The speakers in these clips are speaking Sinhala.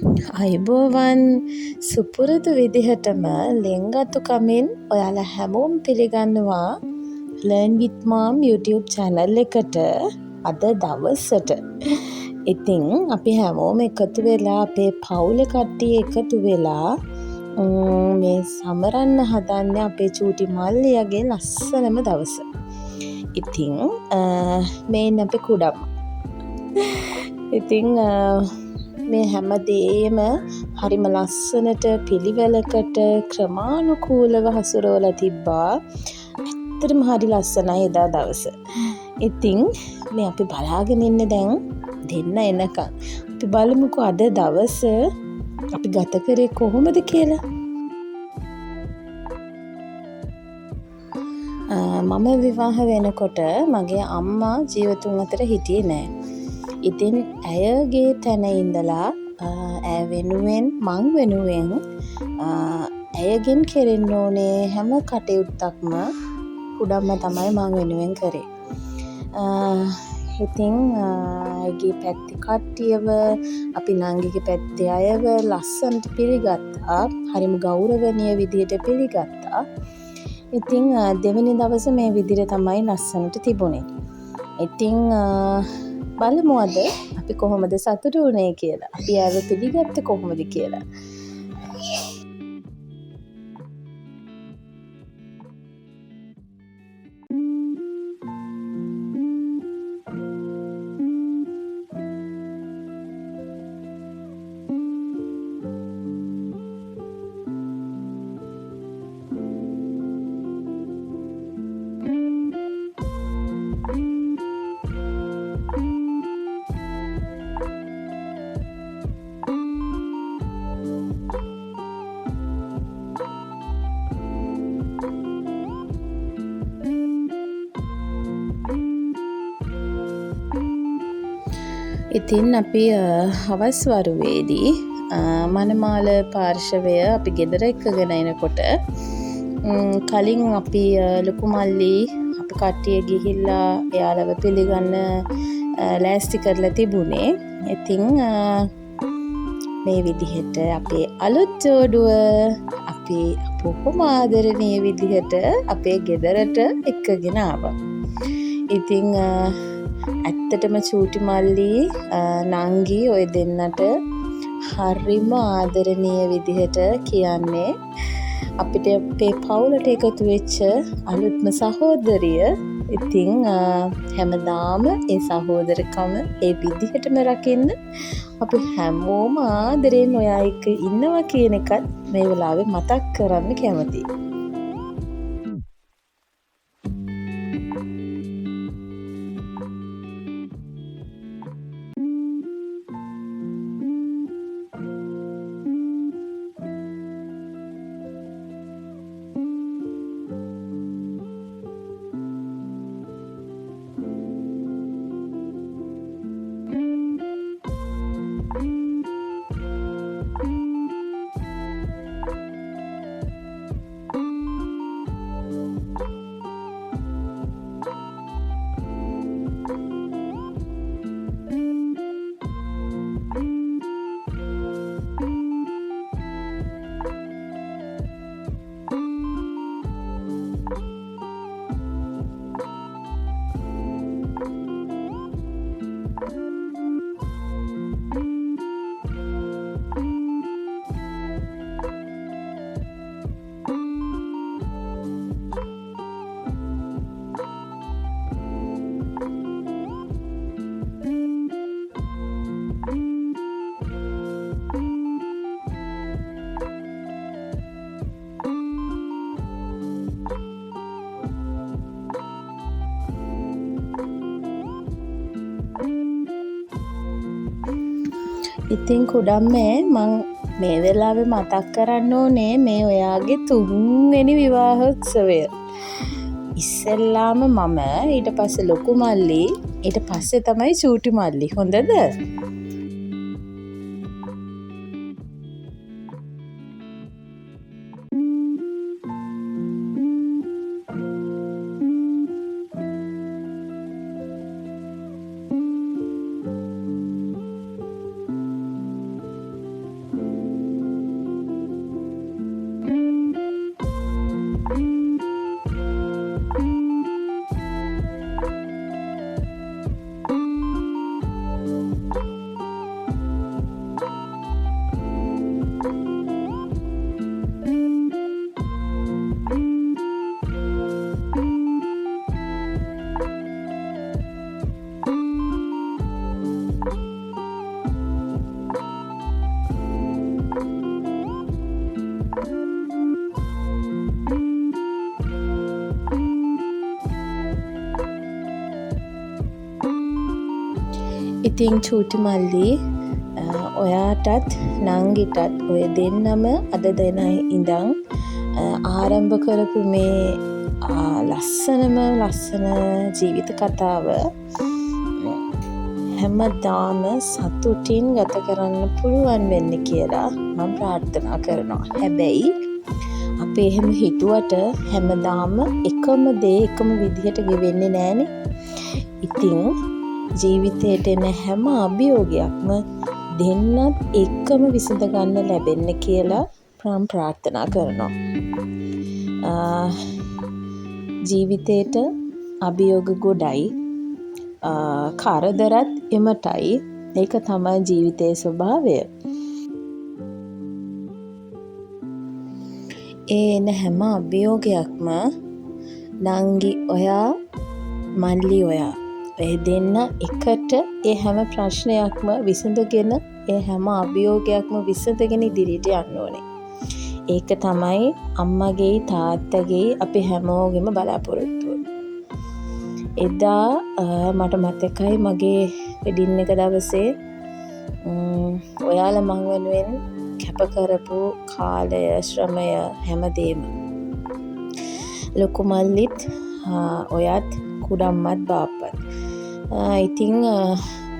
අයිබෝවන් සුපුරුදු විදිහටම ලෙන්ගතු කමින් ඔයාලා හැමෝම පිළිගන්නවා Learn with Mom YouTube channel එකට අද දවසට. ඉතින් අපි හැමෝම එකතු වෙලා අපේ පවුලේ කට්ටිය එකතු වෙලා මේ සමරන්න හදන්නේ අපේ චූටි මල්ලියගේ ලස්සනම දවස. ඉතින් මේ අපි කුඩම්. ඉතින් මේ හැම දේම හරිම ලස්සනට පිළිවෙලකට ක්‍රමානුකූලව හසුරවලා තිබ්බා. ඇත්තටම හරි ලස්සනයි එදා දවස. ඉතින් මේ අපි බලාගෙන ඉන්නේ දැන් දෙන්න එනකන්. අපි බලමුකෝ අද දවස අපි ගත කරේ කොහොමද කියලා. මම විවාහ වෙනකොට මගේ අම්මා ජීවතුන් අතර හිටියේ නෑ. ඉතින් ඇයගේ තැන ඉඳලා ඇය වෙනුවෙන් මං වෙනුවෙන් ඇයගෙන් කෙරෙන්න ඕනේ හැම කටයුත්තක්ම කුඩම්ම තමයි මං වෙනුවෙන් කරේ. ඉතින් ඇයගේ පැත්තේ කට්ටියව අපි නංගිගේ පැත්තේ අයව ලස්සනට පිළිගත්තා. හරිම ගෞරවනීය විදියට පිළිගත්තා. ඉතින් දෙවෙනි දවස මේ විදිහට තමයි ලස්සනට තිබුණේ. ඉතින් බලමු අද අපි කොහොමද සතුටු වුණේ කියලා. අපි ආව පිළිගත්තේ කොහොමද කියලා. ඉතින් අපි හවස් වරුවේදී මනමාල පාර්ශවය අපි ගෙදර එක්කගෙන එනකොට කලින් අපි ලොකු මල්ලි අපි කට්ටිය ගිහිල්ලා එයාලව පිළිගන්න ලෑස්ති කරලා තිබුණේ. ඉතින් මේ විදිහට අපේ අලුත් ජෝඩුව අපි බොහොම ආදරණීය විදිහට අපේ ගෙදරට එක්කගෙන ආවා. ඉතින් ඇත්තටම චූටි මල්ලි නංගි ඔය දෙන්නට හරිම ආදරණීය විදිහට කියන්නේ අපිට අපේ පවුලට එකතු වෙච්ච අලුත්ම සහෝදරිය. ඉතින් හැමදාම ඒ සහෝදරකම ඒ විදිහටම රකින්න අපි හැමෝම ආදරෙන් ඔයා එක්ක ඉන්නවා කියන එකත් මේ වෙලාවේ මතක් කරන්න කැමතියි. ඉතින් කුඩම්මේ මං මේ වෙලාවේ මතක් කරන්න ඕනේ මේ ඔයාගේ 3 වෙනි විවාහෝත්සවය. ඉස්සෙල්ලාම මම, ඊට පස්සේ ලොකු මල්ලි, ඊට පස්සේ තමයි චූටි මල්ලි. හොඳද? ඉතින් චූටි මල්ලි ඔයාටත් නංගිටත් ඔය දෙන්නම අද දෙන ඉඳන් ආරම්භ කරපු මේ ලස්සන ජීවිත කතාව හැමදාම සතුටින් ගත කරන්න පුළුවන් වෙන්න කියලා මම ප්‍රාර්ථනා කරනවා. හැබැයි අපි එහෙම හිතුවට හැමදාම එකම දේ එකම විදිහට ගෙවෙන්නේ නෑනේ. ඉතින් ජීවිතයට එන හැම අභියෝගයක්ම දෙන්නත් එක්කම විසඳ ගන්න ලැබෙන්න කියලා මම ප්‍රාර්ථනා කරනවා. ජීවිතේට අභියෝග ගොඩයි, කරදරත් එමටයි. ඒක තමයි ජීවිතයේ ස්වභාවය. ඒ එන හැම අභියෝගයක්ම නංගි ඔයා මල්ලි ඔයා ඒ දෙන්න එකට ඒ හැම ප්‍රශ්නයක්ම විසඳගෙන ඒ හැම අභියෝගයක්ම විසඳගෙන ඉදිරියට යන්න ඕනේ. ඒක තමයි අම්මගේ තාත්තගේ අපි හැමෝගෙම බලාපොරොත්තුව. එදා මට මතකයි මගේ වෙඩින් එක දවසේ ඔයාලා මං වෙනුවෙන් කැප කරපු කාලය, ශ්‍රමය, හැමදේම. ලොකු මල්ලිත් ඔයත් කුඩම්මත් බාප්පත්. ඉතින්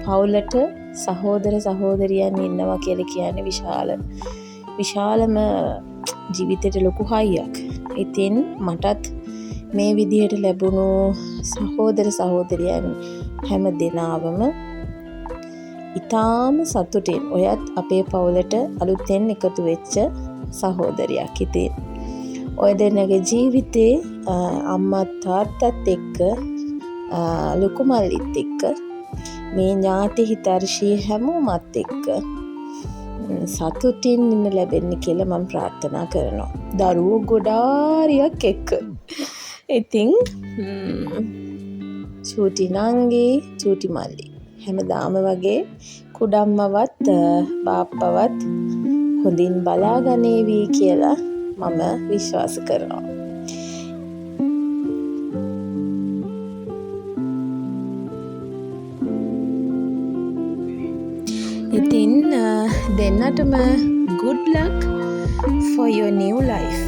පවුලට සහෝදර සහෝදරියන් ඉන්නවා කියලා කියන්නේ විශාලම ජීවිතේට ලොකු හයියක්. ඉතින් මටත් මේ විදිහට ලැබුණු සහෝදර සහෝදරියන් හැම දෙනාවම ඉතාම සතුටින් ඔයත් අපේ පවුලට අලුතෙන් එකතු වෙච්ච සහෝදරයක්. ඉතින් ඔය දෙන්නගේ ජීවිතේ අම්මා තාත්තත් එක්ක ලොකු මල්ලිත් එක්ක මේ ඥාති හිතර්ෂී හැමෝමත් එක්ක සතුටින් ඉන්න ලැබෙන්න කියලා මම ප්‍රාර්ථනා කරනවා. දරුවෝ ගොඩාරියක් එක්ක. ඉතින් චූටි නංගි චූටි මල්ලි හැමදාම වගේ කුඩම්මවත් බාප්පවත් හොඳින් බලාගනේවි කියලා මම විශ්වාස කරනවා. ඉතින් දෙන්නටම good luck for your new life.